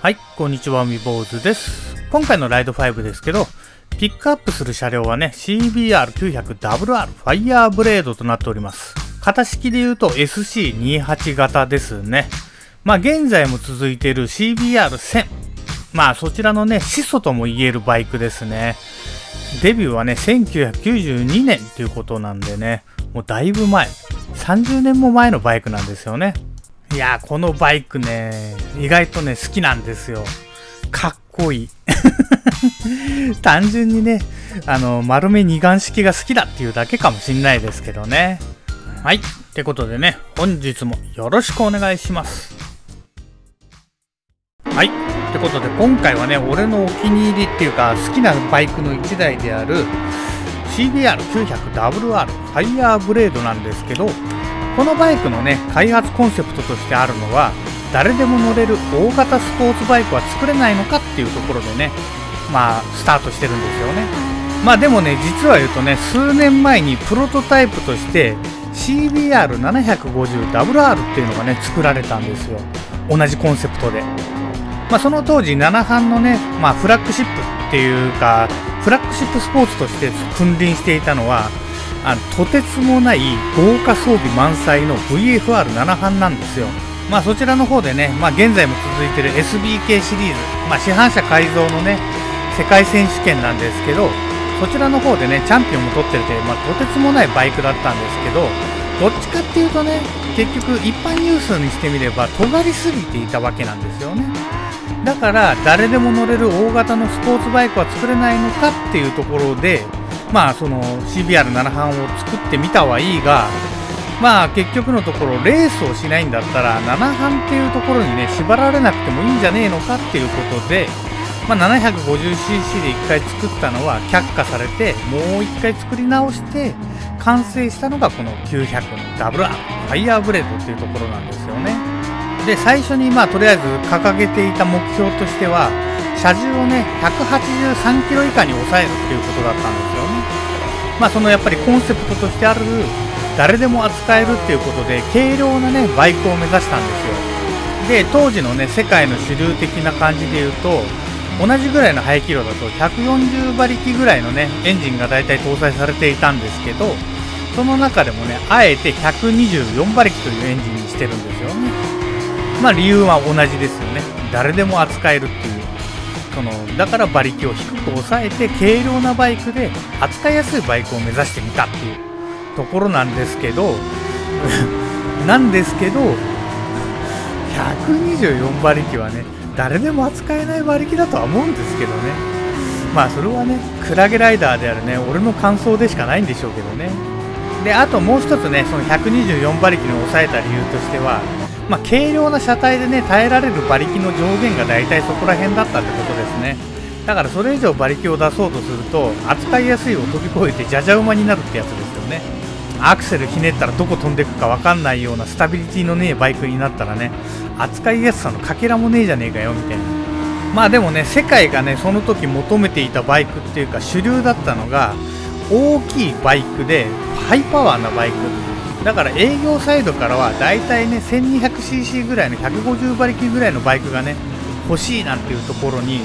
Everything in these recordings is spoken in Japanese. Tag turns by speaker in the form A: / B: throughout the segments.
A: はい、こんにちは、みぼうずです。今回のライド5ですけど、ピックアップする車両はね、CBR900WR ファイヤーブレードとなっております。型式で言うと SC28 型ですね。現在も続いている CBR1000。そちらのね、始祖とも言えるバイクですね。デビューはね、1992年ということなんでね、もうだいぶ前、30年も前のバイクなんですよね。いやー、このバイクね、意外とね、好きなんですよ。かっこいい。単純にね、丸め二眼式が好きだっていうだけかもしんないですけどね。はい。ってことでね、本日もよろしくお願いします。はい。ってことで、今回はね、俺のお気に入りっていうか、好きなバイクの1台である CBR900WR ファイヤーブレードなんですけど、このバイクのね、開発コンセプトとしてあるのは、誰でも乗れる大型スポーツバイクは作れないのかっていうところでね、スタートしてるんですよね。でもね、実は言うとね、数年前にプロトタイプとして CBR750WR っていうのがね、作られたんですよ。同じコンセプトで。その当時、7班のね、フラッグシップっていうか、フラッグシップスポーツとして君臨していたのは、とてつもない豪華装備満載の VFR7 班なんですよ。そちらの方でね、現在も続いている SBK シリーズ、市販車改造のね、世界選手権なんですけど、そちらの方でね、チャンピオンも取ってて、とてつもないバイクだったんですけど、どっちかっていうとね、結局一般ユースにしてみれば尖りすぎていたわけなんですよね。だから誰でも乗れる大型のスポーツバイクは作れないのかっていうところで、その CBR7 班を作ってみたはいいが、結局のところレースをしないんだったら7班っていうところにね、縛られなくてもいいんじゃねえのかっていうことで、750cc で1回作ったのは却下されて、もう1回作り直して完成したのがこの900の WR ファイヤーブレードっていうところなんですよね。で、最初にとりあえず掲げていた目標としては、車重をね、183キロ以下に抑えるっていうことだったんですよね。そのやっぱりコンセプトとしてある、誰でも扱えるっていうことで、軽量なね、バイクを目指したんですよ。で、当時のね、世界の主流的な感じで言うと、同じぐらいの排気量だと140馬力ぐらいのね、エンジンがだいたい搭載されていたんですけど、その中でもね、あえて124馬力というエンジンにしてるんですよね。理由は同じですよね。誰でも扱えるっていう。だから馬力を低く抑えて軽量なバイクで扱いやすいバイクを目指してみたっていうところなんですけど124馬力はね、誰でも扱えない馬力だとは思うんですけどね。それはね、クラゲライダーであるね、俺の感想でしかないんでしょうけどね。で、あともう一つね、その124馬力に抑えた理由としては、軽量な車体でね、耐えられる馬力の上限がだいたいそこら辺だったってことですね。だからそれ以上馬力を出そうとすると、扱いやすいを飛び越えてじゃじゃ馬になるってやつですよね。アクセルひねったらどこ飛んでいくか分かんないようなスタビリティのねえバイクになったらね、扱いやすさのかけらもねえじゃねえかよみたいな。でもね、世界がね、その時求めていたバイクっていうか主流だったのが、大きいバイクでハイパワーなバイク。だから営業サイドからはだいたいね 1200cc ぐらいの150馬力ぐらいのバイクがね欲しいなんていうところに、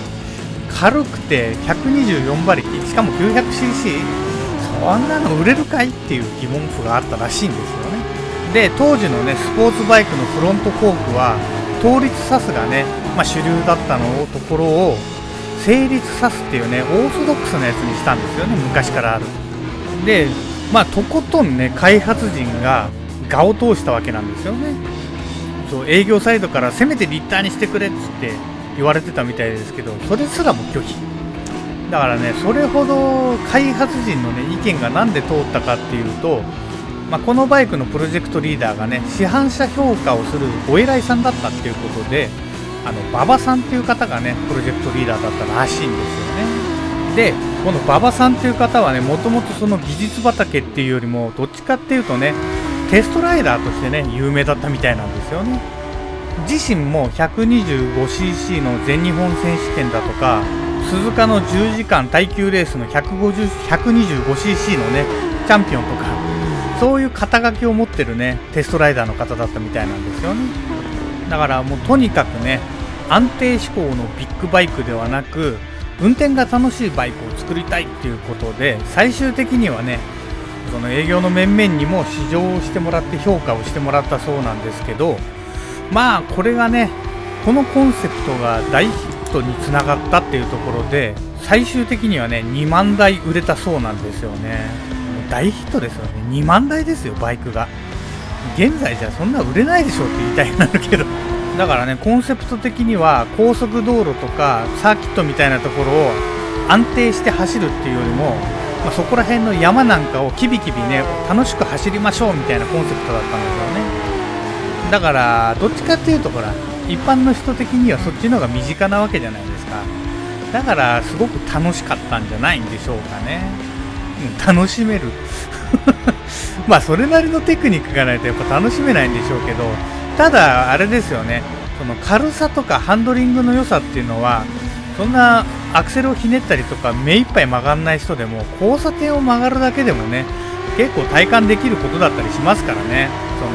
A: 軽くて124馬力、しかも 900cc、 そんなの売れるかいっていう疑問符があったらしいんですよね。で、当時のねスポーツバイクのフロントフォークは倒立サスがね、主流だったのところを整立サスっていうねオーソドックスなやつにしたんですよね、昔からある。で、とことんね、開発陣が我を通したわけなんですよね。そう、営業サイドからせめてリッターにしてくれっつって言われてたみたいですけど、それすらも拒否。だからね、それほど開発陣のね、意見がなんで通ったかっていうと、このバイクのプロジェクトリーダーがね、市販車評価をするお偉いさんだったっていうことで、馬場さんっていう方がね、プロジェクトリーダーだったらしいんですよね。で、この馬場さんという方はね、もともとその技術畑っていうよりも、どっちかっていうとね、テストライダーとしてね、有名だったみたいなんですよね。自身も 125cc の全日本選手権だとか、鈴鹿の10時間耐久レースの 125cc のね、チャンピオンとか、そういう肩書きを持ってるね、テストライダーの方だったみたいなんですよね。だからもうとにかくね、安定志向のビッグバイクではなく、運転が楽しいバイクを作りたいっていうことで、最終的にはね、その営業の面々にも試乗をしてもらって評価をしてもらったそうなんですけど、まあこれがね、このコンセプトが大ヒットにつながったっていうところで、最終的にはね2万台売れたそうなんですよね。大ヒットですよね。2万台ですよ、バイクが。現在じゃそんな売れないでしょって言いたいんだけど、だからね、コンセプト的には高速道路とかサーキットみたいなところを安定して走るっていうよりも、そこら辺の山なんかをキビキビね楽しく走りましょうみたいなコンセプトだったんですよね。だからどっちかっていうと、ほら一般の人的にはそっちの方が身近なわけじゃないですか。だからすごく楽しかったんじゃないんでしょうかね。楽しめるまあそれなりのテクニックがないとやっぱ楽しめないんでしょうけど、ただあれですよね、その軽さとかハンドリングの良さっていうのは、そんなアクセルをひねったりとか目いっぱい曲がんない人でも交差点を曲がるだけでもね結構体感できることだったりしますからね。その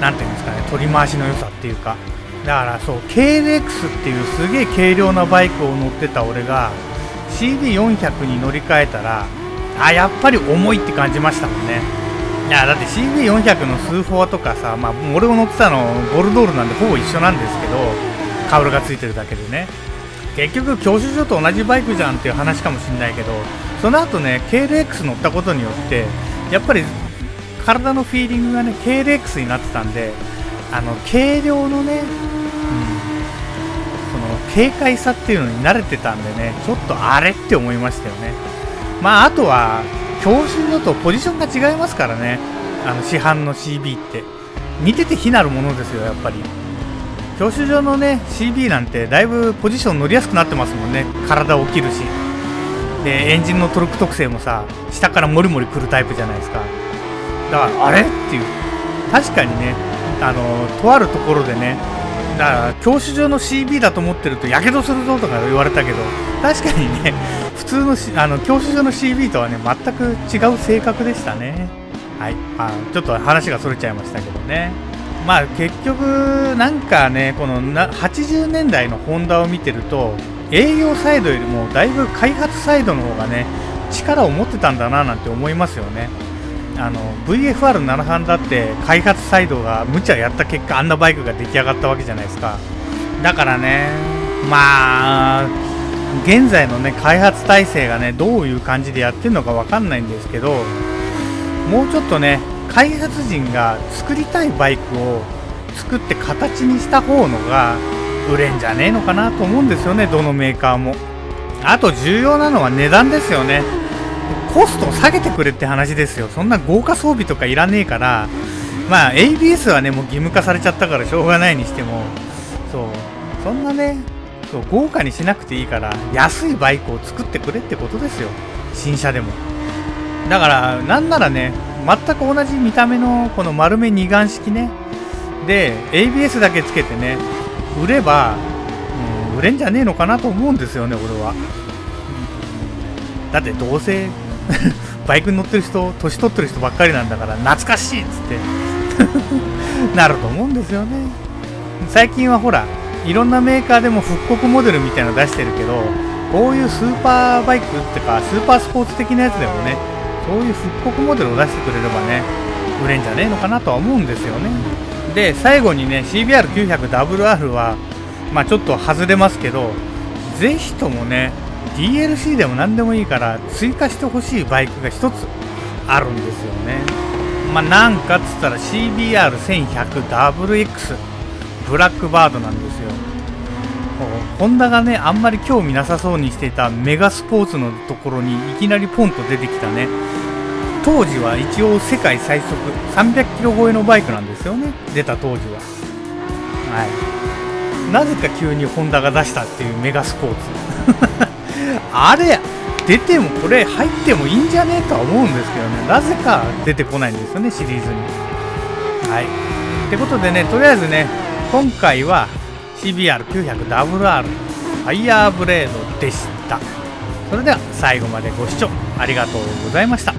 A: なんていうんですかね、取り回しの良さっていうか。だからそう KLX っていうすげえ軽量なバイクを乗ってた俺が CB400 に乗り換えたら、やっぱり重いって感じましたもんね。いやだって CB400 のスーフォアとかさ、俺を乗ってたのボルドールなんでほぼ一緒なんですけど、カウルがついてるだけでね、結局教習所と同じバイクじゃんっていう話かもしんないけど、その後ね KLX 乗ったことによってやっぱり体のフィーリングがね KLX になってたんで、軽量のね、その軽快さっていうのに慣れてたんでね、ちょっとあれって思いましたよね。あとは教習所とポジションが違いますからね。市販の CB って似てて非なるものですよ。やっぱり教習所のね CB なんてだいぶポジション乗りやすくなってますもんね。体起きるし、でエンジンのトルク特性もさ下からモリモリくるタイプじゃないですか。だからあれっていう、確かにねとあるところでね、だから教習所の CB だと思ってるとやけどするぞとか言われたけど、確かにね普通の、教習所の CB とはね全く違う性格でしたね。はい、ちょっと話がそれちゃいましたけどね。結局なんかね、この80年代のホンダを見てると営業サイドよりもだいぶ開発サイドの方がね力を持ってたんだななんて思いますよね。VFR7 だって開発サイドが無茶やった結果あんなバイクが出来上がったわけじゃないですか。だからね、現在のね開発体制がねどういう感じでやってるのかわかんないんですけど、もうちょっとね開発陣が作りたいバイクを作って形にした方のが売れんじゃねえのかなと思うんですよね、どのメーカーも。あと重要なのは値段ですよね。コストを下げてくれって話ですよ。そんな豪華装備とかいらねえから、ABS はねもう義務化されちゃったからしょうがないにしても、そんなね豪華にしなくていいから安いバイクを作ってくれってことですよ、新車でも。だからなんならね全く同じ見た目のこの丸め二眼式ねで ABS だけつけてね売れば、売れんじゃねえのかなと思うんですよね、俺は。だってどうせバイクに乗ってる人年取ってる人ばっかりなんだから懐かしいっつってなると思うんですよね。最近はほらいろんなメーカーでも復刻モデルみたいなの出してるけど、こういうスーパーバイクってかスーパースポーツ的なやつでもねそういう復刻モデルを出してくれればね売れんじゃねえのかなとは思うんですよね。で最後にね CBR900WR はちょっと外れますけど、ぜひともね DLC でも何でもいいから追加してほしいバイクが一つあるんですよね。なんかっつったら CBR1100WX ブラックバードなんですよ。ホンダがねあんまり興味なさそうにしていたメガスポーツのところにいきなりポンと出てきたね。当時は一応世界最速300キロ超えのバイクなんですよね、出た当時は。なぜか急にホンダが出したっていうメガスポーツあれ出てもこれ入ってもいいんじゃねえとは思うんですけどね、なぜか出てこないんですよね、シリーズに。ってことでね、とりあえずね今回は CBR900WR ファイヤーブレードでした。それでは最後までご視聴ありがとうございました。